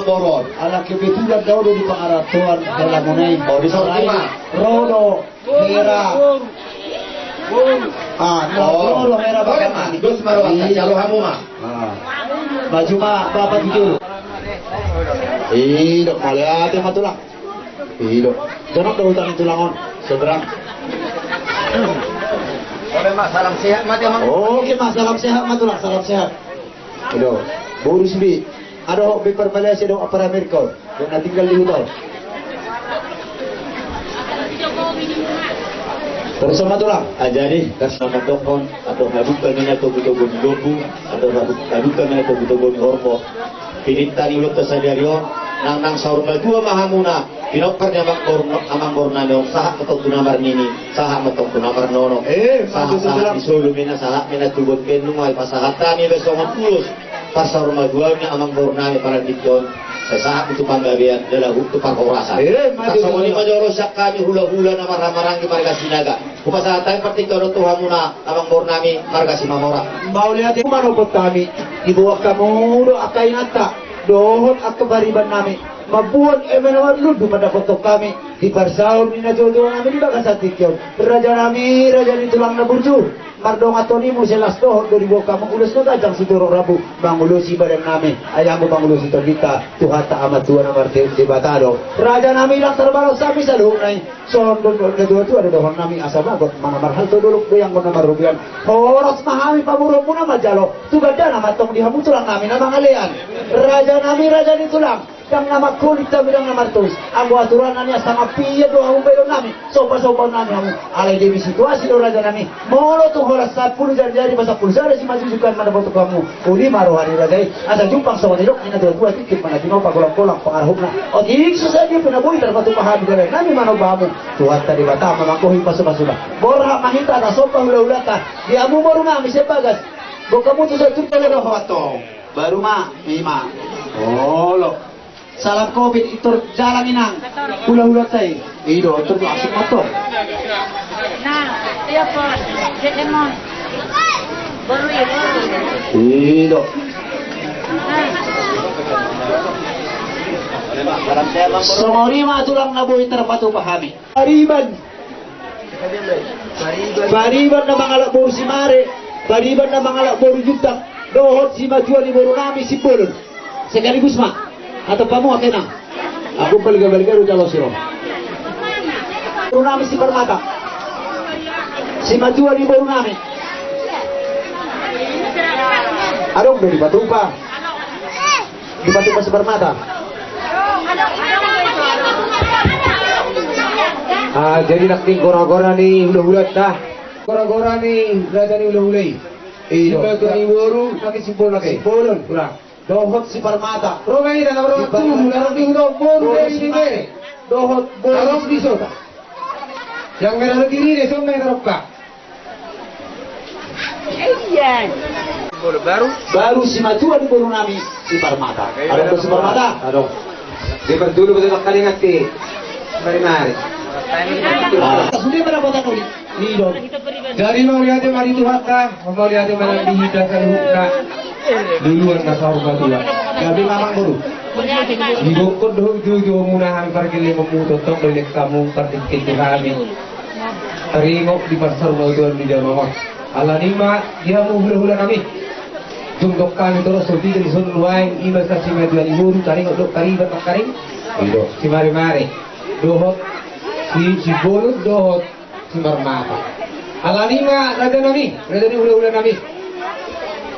Boron. Ala kebetulan daw di pangaratuan dalam munay. Oh, di Sortima. Rodo, Hera. Rodo, Hera bagaimana? Dos maruah kacalo hamuma. Baju mah bapak jujur. Dok, malihat yang matulang. Dok, jangan daw utang tulangon. Seberang. Oke mak, salam sehat mak ya mak. Oke mas, salam sehat matulang, salam sehat. Dok, burus bi. Ada paper Malaysia dong apa Amerika yang tinggal di hutan. Terus sama tulang. Jadi kasih nama tokon atau habuk kami atau kita boni lobu atau habuk kami atau kita boni orpo. Pinitani ulat tersadarion nang saur dua mahamuna. Pinokar nyamak amang bornano sahak metok tunamar nini sahak metok tunamar nono. Sahak disulu mina sahak mina tubot kenumai pasahatani besongan tulus. Pasar rumah dua ni amang bornami para dikon sesaat itu panggabian adalah untuk pangkorasan kasawani majorosak kami hula-hula na maramarangi marga sinaga kupasatan partika rotuhan muna amang bornami marga simamora mau lihat itu manopot kami dibawa kamu do akain atta dohon akabariban nami mabuon emenawar ludu pada foto kami di parsaun ni najodohan nami di bagas atikyon raja nami raja ni tulang na burju mardong atoni mo selas dohon dari bawa kamu ulas no tajang sudoro rabu bangulusi badan nami ayam bangulusi terdita tuhata amat tuan amarte di batado raja nami lang terbalas kami salung nai solon don kedua tu ada dohon nami asal bagot mana marhal tu dulu yang guna marubian horos mahami pamurung muna majalo tugada nama tong dihamu tulang nami nama ngalean raja nami raja ni tulang yang nama kulit kami yang nama terus aku aturanannya sama piye doa umpelo nami sopa nami kamu alai demi situasi do raja nami molo tuh horas 10 jari masa pulsa ada si maju juga mana foto kamu uli maruhani raja asa jumpang sama nilok ina dua titik mana dino pagolang-golang pengarahumna o dik susah dia pina boy terpatu paham dari nami mano bamu tuhan tadi bata mamakohi pasubasulah borha mahita na sopa hula-hulata di amu moru nami sebagas kamu tuh saya tutup lagi foto baru mah lima lo salam covid itu jalan inang hula-hula tay ido itu asik motor nah iya pon jedemon baru ido somori mah tulang naboy terpatu pahami bariban na mangalak boru si mare bariban na mangalak boru jutak dohot si majuan ni boru nami si bolon sekaligus mah atau kamu akhirnya aku balik-balik jalo siro Borunami si Permata si Majua di Borunami adong dari Batupa di Batupa si Permata jadi nakting gora-gora nih hula-hula dah gora-gora nih raja nih hula-hulai iyo itu nih boru lagi simpul lagi bolon kurang dohot si Permata rogai dan rogai tu larang tinggal boru ini dohot boru di sota yang merah kiri deh semua yang terbuka iya baru si Majua di Borunami si Permata ada si Permata aduh dia berdulu betul kali ngati mari sudah berapa tahun ini dong dari mau lihat mari Tuhan mau lihat mana dihidangkan hukna duluan nasar batua gabi mamang baru dibokor doh munahan pergili memututok balik kamu pertikit kami teringok di pasar batua di Jawa ala nima dia mau hula-hula kami tunggu kami terus seperti dari sun luaing imas kasih majuan ibu taringok dok karibat makaring itu si mari dohot si bolut dohot si Permata ala nima raja nami hula-hula nami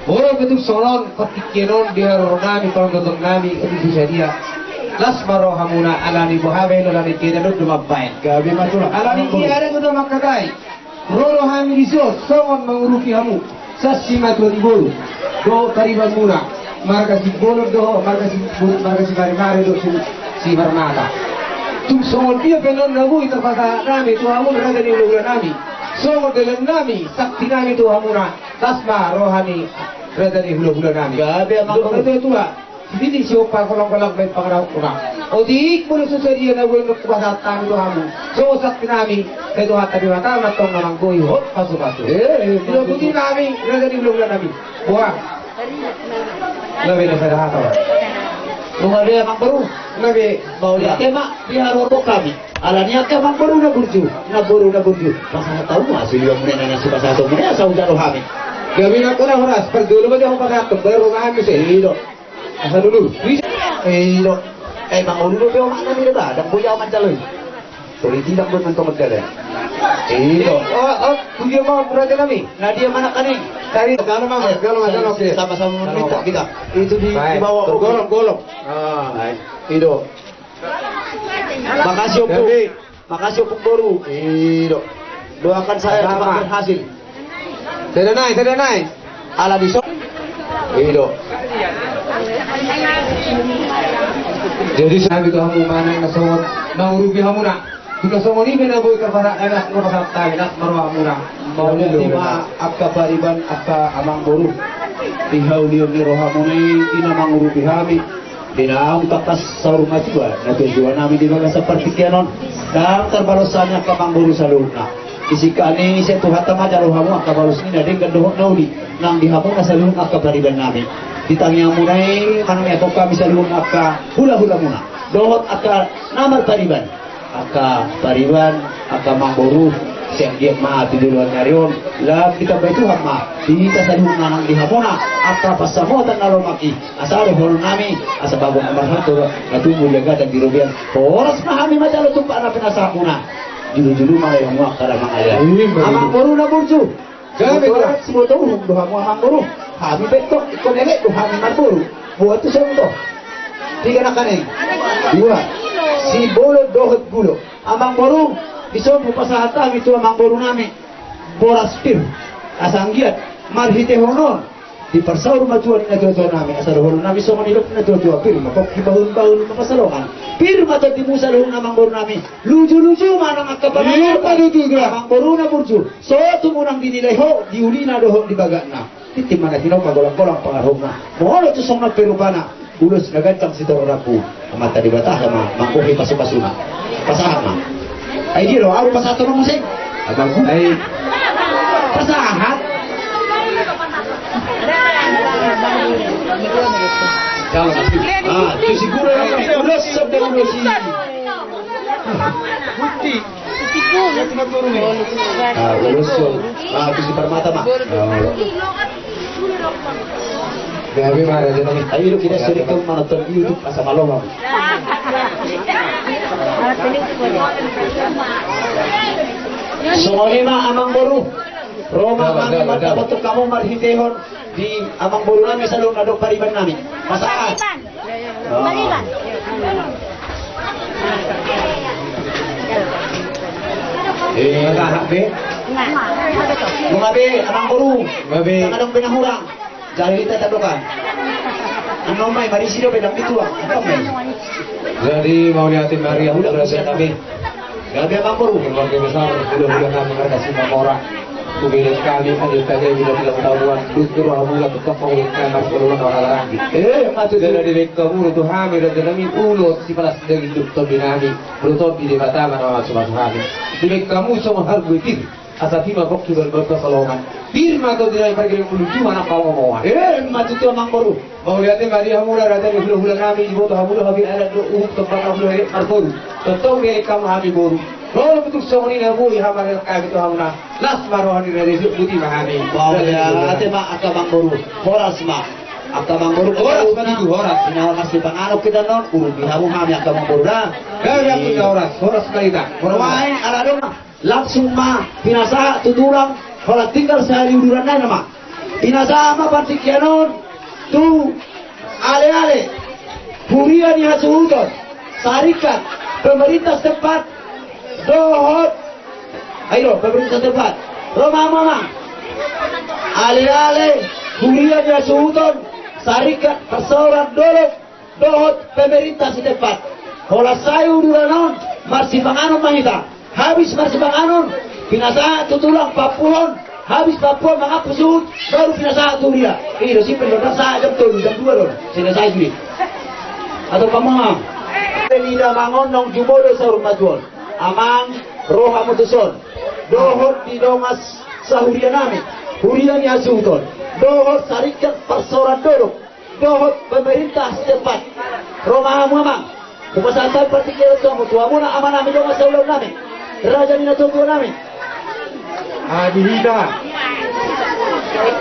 boleh betul solon petikiron dia nami kalau nonton nami itu bisa dia las marohamuna alani bohabe alani kita duduk mabai gabi matulah alani kita ada kita makatai rolo hami diso songon menguruki hamu sasi matu di bolu do tariban muna marga si bolu do marga si mari do si Permata tum songon dia penon nabu itu kata nami tu hamu ada di luar nami songon dalam nami sakti nami tu hamuna lasma rohani rada ni hula-hula nami gabi amang itu tua hindi siapa kolong-kolong main pangarap kurang odik mulu susah na bulan kuasatan itu hamu so sakti nami itu hata di mata matong namang goy hot pasu-pasu tidak putih nami rada ni hula-hula nami buang lebih dari hata Rumah dia Mang Baru. Nabi Mau lihat tema biar orbo kami. Alania ke Mang Baru na burju. Masa tahu masih dia menenang suka satu menenang saudara kami. gabi na ko na horas per dulu ba ako pagkakot pero nga mi sa Iyo. asa dulu Iyo. Mang Ulu dia mana ni dah. Dan buaya mancalui. Sorry tidak pun mentok magdala. Iyo. tujuh mau berada kami Nadia mana kaning? tadi kalau mama oke Sama-sama meminta kita. Itu di bawah golong Ido. Makasih Opung. Gabi. Makasih Opung Baru. Ido. Doakan saya Sama. cepat berhasil. Tidak naik Ala di sok. Ido. jadi sabi ko hamu mana na songon na urubi hamu na Ika songon ini na boy karpara anak ko pasap tayo na marwa hamu na Maunya lima akka pariban akka amang boru. Ihau liyo ni rohamunay inamang urubi hami. Dinaang kakas sa rumajwa. Natujuan namin di mga sa partikianon. Dan terbalosanya kamang boru sa luna. Isika ni siya tuhata majaruhamu akka balos ni na din gandohon na uli. Nang dihamu na sa luna akka pariban namin. Ditanya muna manang ito kami sa luna akka hula-hula muna. Dohot akka namar pariban. Akka pariban, akka mangboru. Siyang diyak maati duluan nyarion. Lam kita baituhan ma. Dihita sa luna nang dihamuna. Akka pasamotan na lumaki. Asaro hulun nami. Asa bagong amarhato. Natumul yaga dan dirubian. Poras mahami majalo tumpa na pinasakuna. Julu-julu mga yung mga karamang ayah. Amang boru na burju. Gabi ka. Semua tahu doha mu amang boru. Kami betok ikon elek doha mi marburu. Buat tu semua tu. Tiga nak kaneng. Dua. Si bolo dohot gulo. Amang boru. Iso mo pasahata itu amang boru nami. Boras pir. Asanggiat. Marhite honon. Di persaur majuan na jojo nami. Asal honon nami so manilok na jojo. Pir mapok kibahun-bahun mapasalongan. Pir macam di musa luhun amang boru nami. Luju-luju manang akabalang. Iya, padutu gra. Amang boru na burju. So tumunang dinilay ho. Diuli na doho di baga na. Titim mana hinaw pagolang-golang pangarhong na. Moholo tusong na perupana. Ulos na gantang si Tororaku. Amata di batah ma. Mangkuhi pasu-pasuna. Pasahan ma. Ay di ro. Aro pasato ng musik. abang ay Pasahan. Itu siguro yung ulos sa ulos si. Ulos yun. Itu si Permata ma. gabi mara din kami Ayo kita sering menonton YouTube asa malong. Sumolima amang boru. Roma kami matabotok kamu marhitehon di amang boru namin sa loob na do pariban namin. Masaat. Pariban. nakahabi Gumabi amang boru. gabi Tangadong pinahurang. Jari kita tadokan. Ano may marisi do pedang bituang. Ano may? jadi mau lihatin Maria berada kami Gabi amang boru. keluarga besar hula-hula kami karena semua orang kubilit kami adil saja bila tidak ketahuan dustur hamula tetap mengulit kamar keluar orang lagi Matu jadi di kamu itu hamil dan kami ulo si palas dari dokter binami berutot di mata mana cuma hamil di kamu semua hal begitu asa tima kok sudah berkesalongan firma atau tidak pergi menuju mana kalau mau matu tu amang boru. mau lihatin Maria hamula ada di hula-hula kami di bawah hamula kami ada do tempat hamula ini arbor tetap milik kamu hamil baru kalau betul semua ini aku yang hamil kami itu hamuna las marohani dari putih mahami Bawah ate ma akabang boru. Horas ma. Akabang boru Horas man itu, horas. Inawa kasi pangano kita non. Urubi hamu kami akabang boru na. Gaya aku horas kalita. Perwain arado na. Langsung ma pinasa tutulang. Kalau tinggal sehari uduran na nama. Pinasa ma pantikyanon. Tu ale-ale. Hurian ni hasuhuton. Sarikat. Pemerintah setempat. Dohot. Ayo, pemerintah setempat. Mama. Ale-ale, hurian ya suhuton, sarikat, persoalan dohot pemerintah setempat. Kalau saya uduranon, masih panganon mahita. Habis masih panganon, pinasa tutulang Papuan, habis Papuan mengaku suhut, baru pinasa turia. Ini simpen doang saya jam 2 doon, selesai sulit. Atau pamang, tidak mangonong jumodo sa rumah jual. Amang roha mutuson, dohot di dongas sa hurian namin. Hurian ya suhton. Dohot sarikat persoalan dorok. dohot pemerintah setempat. Roma mamang. Kepesan partikel kamu tua muna aman kami dong masa ulang kami. Raja mina tua kami. Dihina